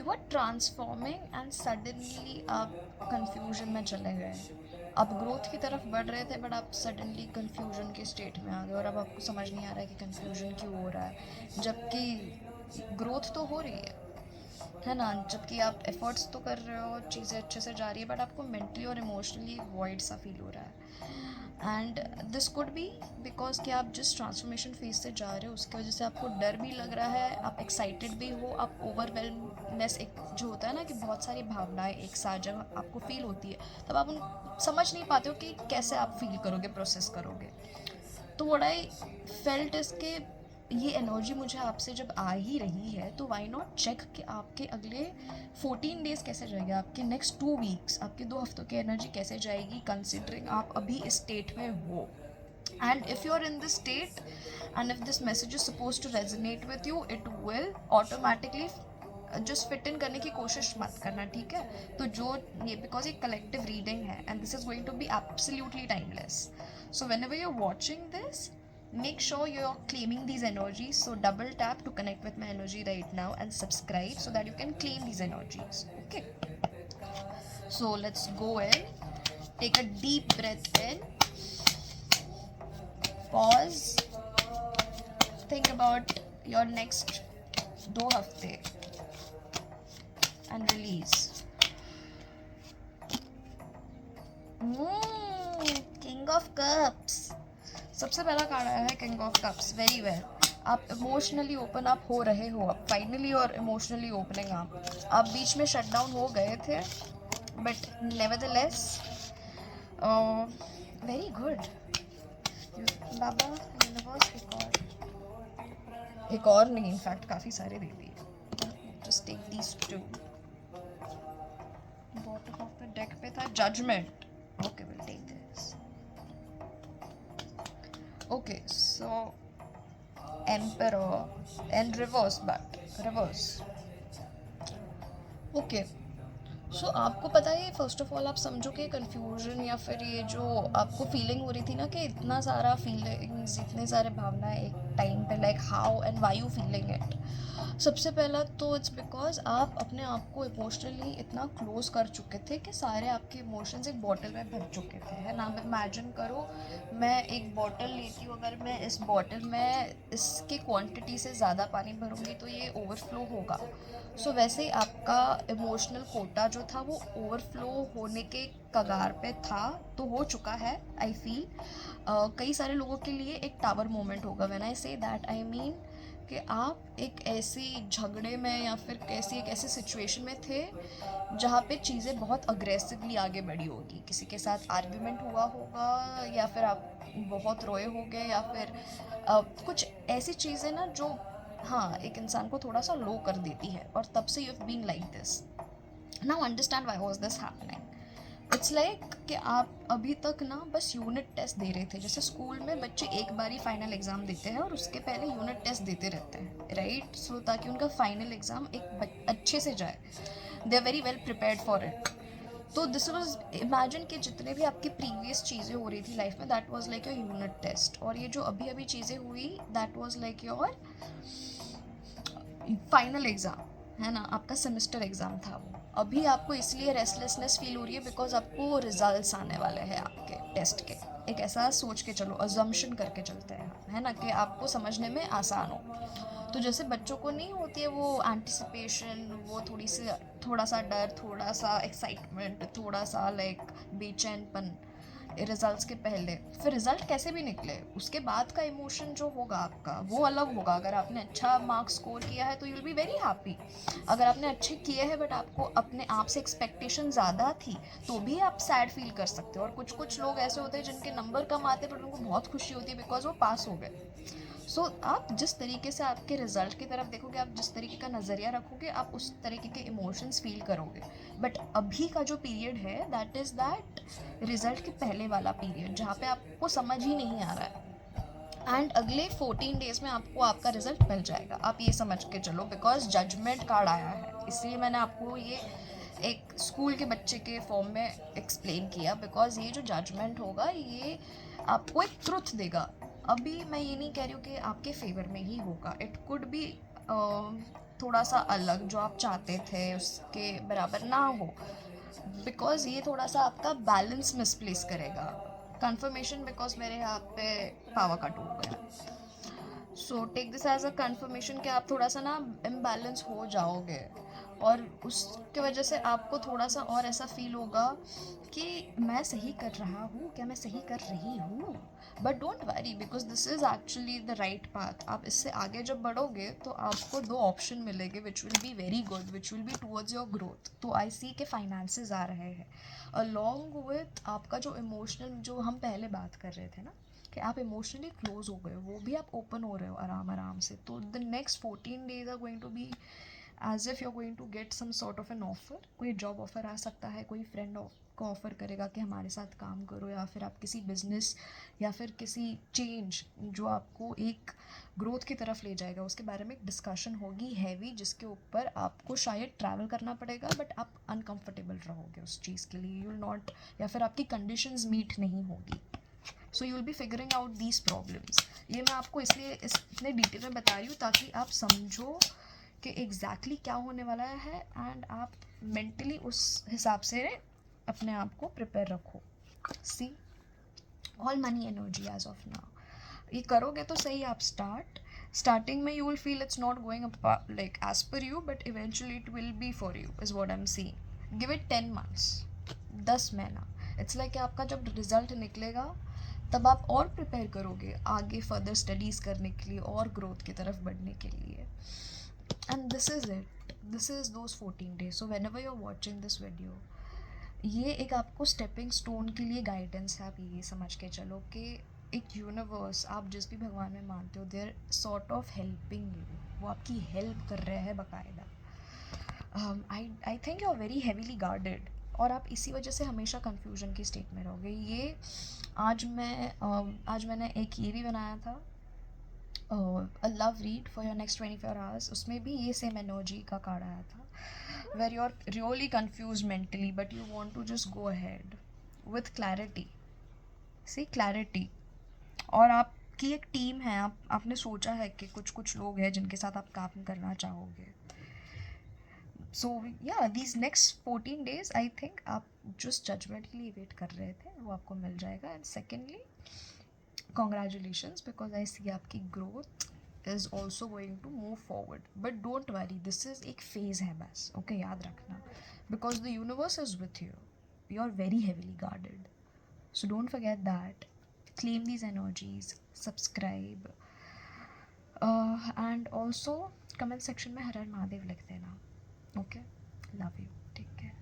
what transforming and suddenly आप confusion में चले गए। आप ग्रोथ की तरफ बढ़ रहे थे बट आप सडनली कंफ्यूजन के स्टेट में आ गए और अब आपको समझ नहीं आ रहा है कि कंफ्यूजन क्यों हो रहा है, जबकि ग्रोथ तो हो रही है ना। जबकि आप एफर्ट्स तो कर रहे हो, चीज़ें अच्छे से जा रही है, बट आपको मेंटली और इमोशनली वॉइड सा फील हो रहा है। And this could be because कि आप जिस ट्रांसफॉर्मेशन फेज से जा रहे हो उसकी वजह से आपको डर भी लग रहा है, आप एक्साइटेड भी हो, आप ओवरवेलमनेस, एक जो होता है ना कि बहुत सारी भावनाएं एक साथ जब आपको फील होती है तब आप उन समझ नहीं पाते हो कि कैसे आप फील करोगे, प्रोसेस करोगे। तो व्हाट आई फेल्ट इज के ये एनर्जी मुझे आपसे जब आ ही रही है तो वाई नॉट चेक कि आपके अगले 14 डेज कैसे जाएंगे, आपके नेक्स्ट 2 वीक्स, आपके 2 हफ्तों की एनर्जी कैसे जाएगी, कंसिडरिंग आप अभी इस स्टेट में हो। And if you're in this state and if this message is supposed to resonate with you, it will automatically just fit in करने की कोशिश मत करना, ठीक है। तो जो ये बिकॉज ये कलेक्टिव रीडिंग है and this is going to be absolutely timeless. So whenever you are watching this, make sure you're claiming these energies. So double tap to connect with my energy right now and subscribe so that you can claim these energies. Okay, so let's go in. Take a deep breath in, pause, think about your next 2 हफ्ते and release. King of cups, सबसे पहला card आया है king of cups. Very well, आप emotionally open up हो रहे हो अब फाइनली, और इमोशनली ओपनिंग आप बीच में शट डाउन हो गए थे बट नेवरदलेस वेरी गुड। बाबा यूनिवर्स एक और नहीं, इनफैक्ट काफ़ी सारे दे दिए। Just take these two. Bottom of the deck पे था judgement. Okay, will take this. Okay, so emperor and reverse, but reverse. Okay, so आपको पता है, फर्स्ट ऑफ ऑल आप समझो कि कन्फ्यूजन या फिर ये जो आपको फीलिंग हो रही थी ना कि इतना सारा फीलिंग्स, इतने सारे भावनाएं एक टाइम पे, like how and why you feeling it. सबसे पहला तो इट्स बिकॉज आप अपने आप को इमोशनली इतना क्लोज कर चुके थे कि सारे आपके इमोशंस एक बॉटल में भर चुके थे, है ना। अब इमेजिन करो, मैं एक बॉटल लेती हूँ, अगर मैं इस बॉटल में इसकी क्वांटिटी से ज़्यादा पानी भरूँगी तो ये ओवरफ्लो होगा। सो वैसे ही आपका इमोशनल कोटा जो था वो ओवरफ्लो होने के कगार पे था, तो हो चुका है आई फील। कई सारे लोगों के लिए एक टावर मोमेंट होगा। When I say that I mean कि आप एक ऐसी झगड़े में या फिर एक ऐसी सिचुएशन में थे जहाँ पे चीज़ें बहुत अग्रेसिवली आगे बढ़ी होगी, किसी के साथ आर्ग्यूमेंट हुआ होगा या फिर आप बहुत रोए होगे या फिर कुछ ऐसी चीज़ें ना जो हाँ एक इंसान को थोड़ा सा लो कर देती है, और तब से you have been like this. Now understand why was this happening. It's like कि आप अभी तक ना बस यूनिट टेस्ट दे रहे थे। जैसे स्कूल में बच्चे एक बार ही फाइनल एग्ज़ाम देते हैं और उसके पहले यूनिट टेस्ट देते रहते हैं, राइट। सो ताकि उनका फाइनल एग्ज़ाम एक अच्छे से जाए, they are very well prepared for it. तो दिस वॉज, इमेजिन कि जितने भी आपकी प्रीवियस चीज़ें हो रही थी लाइफ में, that was like your unit test, और ये जो अभी अभी चीज़ें हुई that was like your final exam, है ना। आपका सेमेस्टर एग्ज़ाम था वो। अभी आपको इसलिए रेस्टलेसनेस फील हो रही है बिकॉज आपको रिजल्ट्स आने वाले हैं आपके टेस्ट के। एक ऐसा सोच के चलो, अजम्पशन करके चलते हैं, है ना, कि आपको समझने में आसान हो। तो जैसे बच्चों को नहीं होती है वो एंटिसिपेशन, वो थोड़ा सा डर, थोड़ा सा एक्साइटमेंट, थोड़ा सा लाइक बेचैनपन रिजल्ट्स के पहले, फिर रिजल्ट कैसे भी निकले उसके बाद का इमोशन जो होगा आपका वो अलग होगा। अगर आपने अच्छा मार्क्स स्कोर किया है तो you will be very happy. अगर आपने अच्छे किए हैं बट आपको अपने आप से एक्सपेक्टेशन ज़्यादा थी तो भी आप सैड फील कर सकते हो। और कुछ कुछ लोग ऐसे होते हैं जिनके नंबर कम आते बट उनको बहुत खुशी होती है बिकॉज वो पास हो गए। सो आप जिस तरीके से आपके रिजल्ट की तरफ देखोगे, आप जिस तरीके का नज़रिया रखोगे, आप उस तरीके के इमोशंस फील करोगे। बट अभी का जो पीरियड है दैट इज़ दैट रिजल्ट के पहले वाला पीरियड जहाँ पे आपको समझ ही नहीं आ रहा है। एंड अगले 14 डेज में आपको आपका रिजल्ट मिल जाएगा, आप ये समझ के चलो, बिकॉज जजमेंट कार्ड आया है। इसलिए मैंने आपको ये एक स्कूल के बच्चे के फॉर्म में एक्सप्लेन किया, बिकॉज ये जो जजमेंट होगा ये आपको एक ट्रुथ देगा। अभी मैं ये नहीं कह रही हूँ कि आपके फेवर में ही होगा, इट कुड बी थोड़ा सा अलग, जो आप चाहते थे उसके बराबर ना हो, बिकॉज ये थोड़ा सा आपका बैलेंस मिसप्लेस करेगा। कंफर्मेशन बिकॉज मेरे यहाँ पे पावर कट हो गया। So take this as a confirmation कि आप थोड़ा सा ना इम्बैलेंस हो जाओगे, और उसके वजह से आपको थोड़ा सा और ऐसा फील होगा कि मैं सही कर रहा हूँ क्या, मैं सही कर रही हूँ। But don't worry, because this is actually the right path. आप इससे आगे जब बढ़ोगे तो आपको दो ऑप्शन मिलेंगे which will be very good, which will be towards your growth. तो आई सी के फाइनेंसेस आ रहे हैं अलॉन्ग विथ आपका जो इमोशनल, जो हम पहले बात कर रहे थे ना कि आप इमोशनली क्लोज हो गए हो, वो भी आप ओपन हो रहे हो आराम आराम से। तो the next 14 days are going to be as if you are going to get some sort of an offer. कोई जॉब ऑफर आ सकता है, कोई फ्रेंड को ऑफर करेगा कि हमारे साथ काम करो, या फिर आप किसी बिजनेस या फिर किसी चेंज जो आपको एक ग्रोथ की तरफ ले जाएगा उसके बारे में एक डिस्कशन होगी हैवी, जिसके ऊपर आपको शायद ट्रैवल करना पड़ेगा, बट आप अनकंफर्टेबल रहोगे उस चीज़ के लिए, यू विल नॉट, या फिर आपकी कंडीशंस मीट नहीं होगी। So you will be figuring out these problems. ये मैं आपको इसलिए इतने डिटेल में बता रही हूँ ताकि आप समझो कि एग्जैक्टली क्या होने वाला है, एंड आप मेंटली उस हिसाब से अपने आप को प्रिपेयर रखो। See, all money energy as of now. ये करोगे तो सही आप स्टार्टिंग में you will feel it's not going like as per you, but eventually it will be for you is what I am seeing. Give it 10 months, 10 महीना। It's like आपका जब result निकलेगा तब आप और प्रिपेयर करोगे आगे फर्दर स्टडीज़ करने के लिए और ग्रोथ की तरफ बढ़ने के लिए। And this is it, this is those 14 days। So whenever you are watching this video, ये एक आपको स्टेपिंग स्टोन के लिए गाइडेंस है। आप ये समझ के चलो कि एक यूनिवर्स, आप जिस भी भगवान में मानते हो, there sort of helping you, वो आपकी हेल्प कर रहे हैं बाकायदा। I think you are very heavily guarded, और आप इसी वजह से हमेशा कन्फ्यूजन की स्टेट में रहोगे। ये आज मैंने एक ये भी बनाया था, a love read for your next 24 hours। उसमें भी ये सेम एनर्जी का कार्ड आया था, where you are really confuse mentally but you want to just go ahead with clarity. See clarity, और आपकी एक टीम है, आपने सोचा है कि कुछ कुछ लोग हैं जिनके साथ आप काम करना चाहोगे। सो या these next 14 days I think आप जिस जजमेंट के लिए वेट कर रहे थे वो आपको मिल जाएगा। And secondly, congratulations, because I see आपकी growth is also going to move forward, but don't worry, this is एक phase है बस, okay? याद रखना, because the universe is with you, you are very heavily guarded, so don't forget that। claim these energies, subscribe, and also comment section में हर हर महादेव लिख देना, okay? Love you, take care।